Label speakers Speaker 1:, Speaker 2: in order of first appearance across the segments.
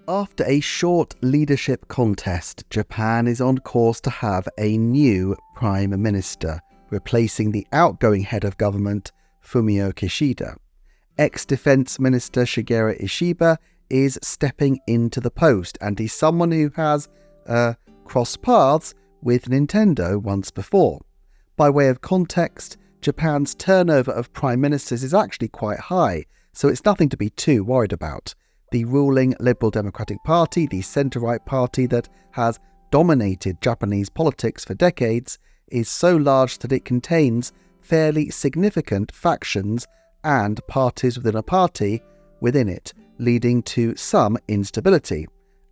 Speaker 1: After a short leadership contest, Japan is on course to have a new Prime Minister, replacing the outgoing head of government, Fumio Kishida. Ex-Defense Minister Shigeru Ishiba is stepping into the post, and he's someone who has crossed paths with Nintendo once before. By way of context, Japan's turnover of prime ministers is actually quite high, so it's nothing to be too worried about. The ruling Liberal Democratic Party, the centre-right party that has dominated Japanese politics for decades, is so large that it contains fairly significant factions and parties within a party within it, leading to some instability.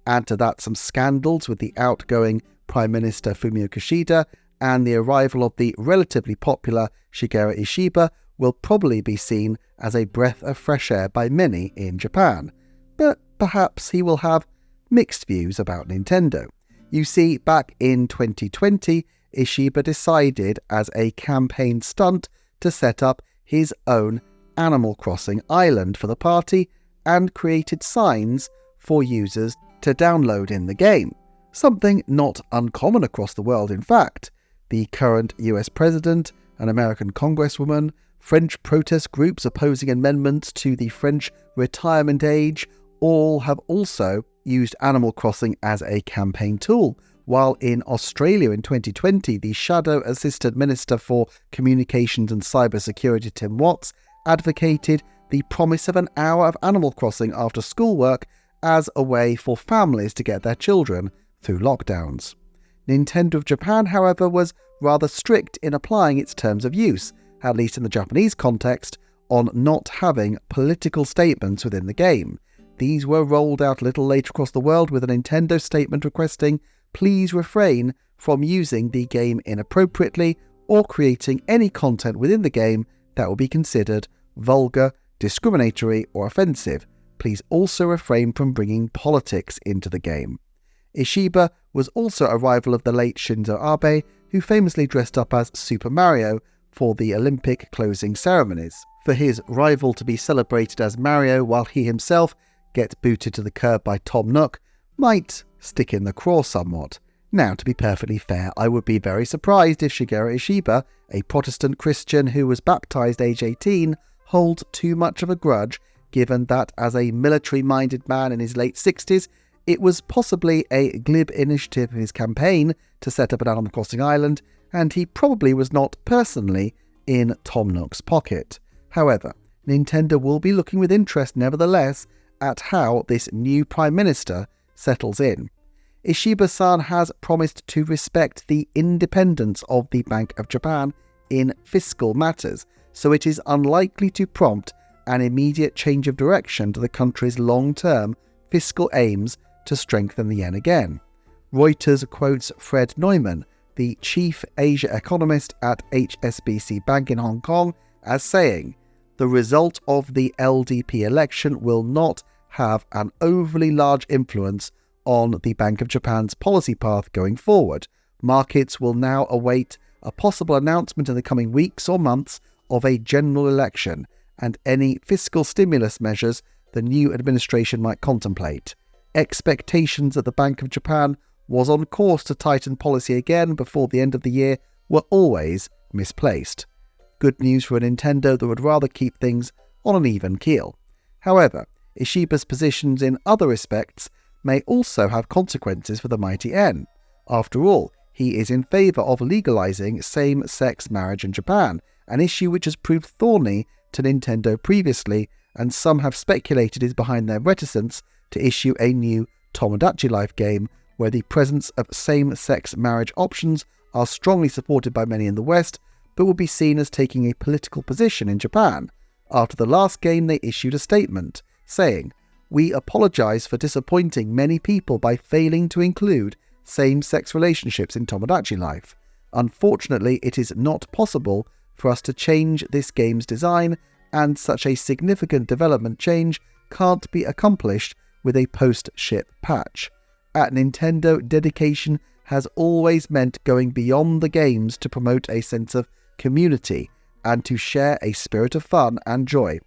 Speaker 1: Add to that some scandals with the outgoing Prime Minister Fumio Kishida, and the arrival of the relatively popular Shigeru Ishiba will probably be seen as a breath of fresh air by many in Japan. But perhaps he will have mixed views about Nintendo. You see, back in 2020, Ishiba decided as a campaign stunt to set up his own Animal Crossing island for the party and created signs for users to download in the game. Something not uncommon across the world, in fact. The current US president, an American congresswoman, French protest groups opposing amendments to the French retirement age all have also used Animal Crossing as a campaign tool, while in Australia in 2020, the Shadow Assistant Minister for Communications and Cybersecurity Tim Watts advocated the promise of an hour of Animal Crossing after schoolwork as a way for families to get their children through lockdowns. Nintendo of Japan, however, was rather strict in applying its terms of use, at least in the Japanese context, on not having political statements within the game. These were rolled out a little later across the world with a Nintendo statement requesting, "Please refrain from using the game inappropriately or creating any content within the game that will be considered vulgar, discriminatory or offensive. Please also refrain from bringing politics into the game." Ishiba was also a rival of the late Shinzo Abe, who famously dressed up as Super Mario for the Olympic closing ceremonies. For his rival to be celebrated as Mario while he himself gets booted to the curb by Tom Nook might stick in the craw somewhat. Now, to be perfectly fair, I would be very surprised if Shigeru Ishiba, a Protestant Christian who was baptised age 18, holds too much of a grudge, given that as a military-minded man in his late 60s, it was possibly a glib initiative of his campaign to set up an Animal Crossing island, and he probably was not personally in Tom Nook's pocket. However, Nintendo will be looking with interest nevertheless at how this new Prime Minister settles in. Ishiba-san has promised to respect the independence of the Bank of Japan in fiscal matters, so it is unlikely to prompt an immediate change of direction to the country's long-term fiscal aims to strengthen the yen again. Reuters quotes Fred Neumann, the chief Asia economist at HSBC Bank in Hong Kong, as saying, "The result of the LDP election will not have an overly large influence on the Bank of Japan's policy path going forward. Markets will now await a possible announcement in the coming weeks or months of a general election and any fiscal stimulus measures the new administration might contemplate. Expectations that the Bank of Japan was on course to tighten policy again before the end of the year were always misplaced." Good news for a Nintendo that would rather keep things on an even keel. However, Ishiba's positions in other respects may also have consequences for the mighty yen. After all, he is in favour of legalising same-sex marriage in Japan, an issue which has proved thorny to Nintendo previously, and some have speculated is behind their reticence to issue a new Tomodachi Life game where the presence of same-sex marriage options are strongly supported by many in the West, but will be seen as taking a political position in Japan. After the last game, they issued a statement saying, "We apologise for disappointing many people by failing to include same-sex relationships in Tomodachi Life. Unfortunately, it is not possible for us to change this game's design, and such a significant development change can't be accomplished with a post-ship patch. At Nintendo, dedication has always meant going beyond the games to promote a sense of community and to share a spirit of fun and joy.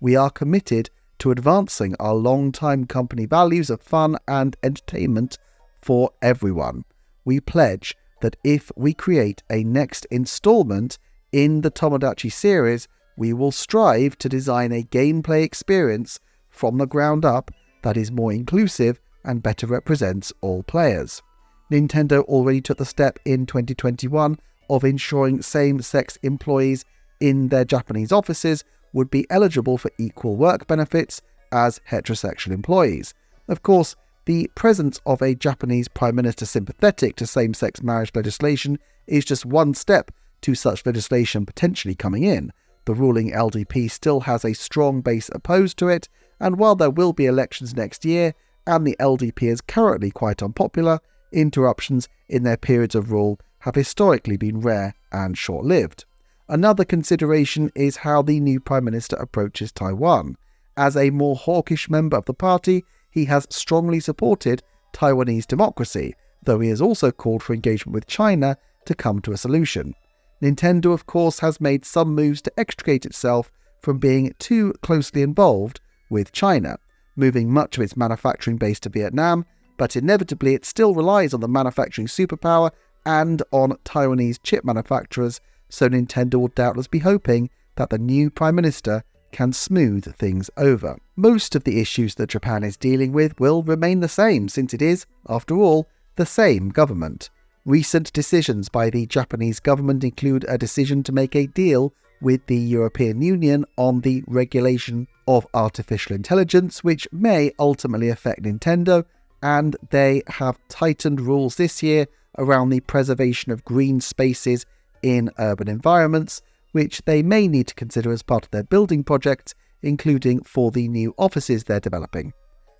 Speaker 1: We are committed to advancing our long-time company values of fun and entertainment for everyone. We pledge that if we create a next installment in the Tomodachi series, we will strive to design a gameplay experience from the ground up that is more inclusive and better represents all players. Nintendo already took the step in 2021 of ensuring same-sex employees in their Japanese offices would be eligible for equal work benefits as heterosexual employees. Of course, the presence of a Japanese Prime Minister sympathetic to same-sex marriage legislation is just one step to such legislation potentially coming in. The ruling LDP still has a strong base opposed to it, and while there will be elections next year, and the LDP is currently quite unpopular, interruptions in their periods of rule have historically been rare and short-lived. Another consideration is how the new Prime Minister approaches Taiwan. As a more hawkish member of the party, he has strongly supported Taiwanese democracy, though he has also called for engagement with China to come to a solution. Nintendo, of course, has made some moves to extricate itself from being too closely involved with China, moving much of its manufacturing base to Vietnam, but inevitably it still relies on the manufacturing superpower and on Taiwanese chip manufacturers, so Nintendo will doubtless be hoping that the new Prime Minister can smooth things over. Most of the issues that Japan is dealing with will remain the same, since it is, after all, the same government. Recent decisions by the Japanese government include a decision to make a deal with the European Union on the regulation of artificial intelligence, which may ultimately affect Nintendo, and they have tightened rules this year around the preservation of green spaces in urban environments, which they may need to consider as part of their building projects, including for the new offices they're developing.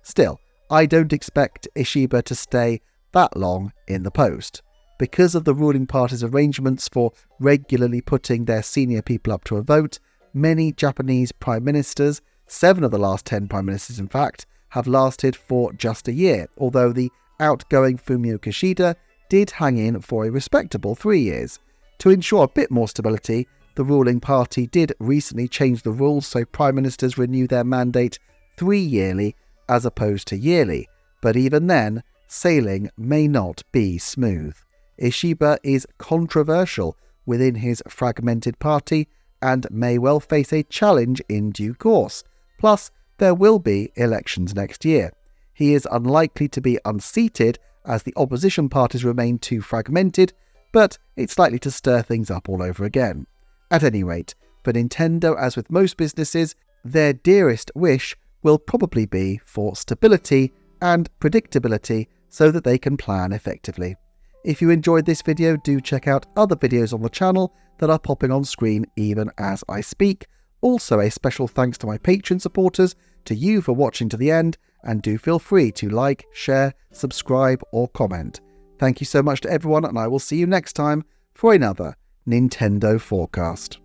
Speaker 1: Still, I don't expect Ishiba to stay that long in the post. Because of the ruling party's arrangements for regularly putting their senior people up to a vote, many Japanese prime ministers, 7 of the last 10 prime ministers in fact, have lasted for just a year, although the outgoing Fumio Kishida did hang in for a respectable 3 years. To ensure a bit more stability, the ruling party did recently change the rules so prime ministers renew their mandate 3 yearly as opposed to yearly, but even then, sailing may not be smooth. Ishiba is controversial within his fragmented party and may well face a challenge in due course. Plus, there will be elections next year. He is unlikely to be unseated as the opposition parties remain too fragmented, but it's likely to stir things up all over again. At any rate, for Nintendo, as with most businesses, their dearest wish will probably be for stability and predictability so that they can plan effectively. If you enjoyed this video, do check out other videos on the channel that are popping on screen even as I speak. Also, a special thanks to my Patreon supporters, to you for watching to the end, and do feel free to like, share, subscribe or comment. Thank you so much to everyone, and I will see you next time for another Nintendo Forecast.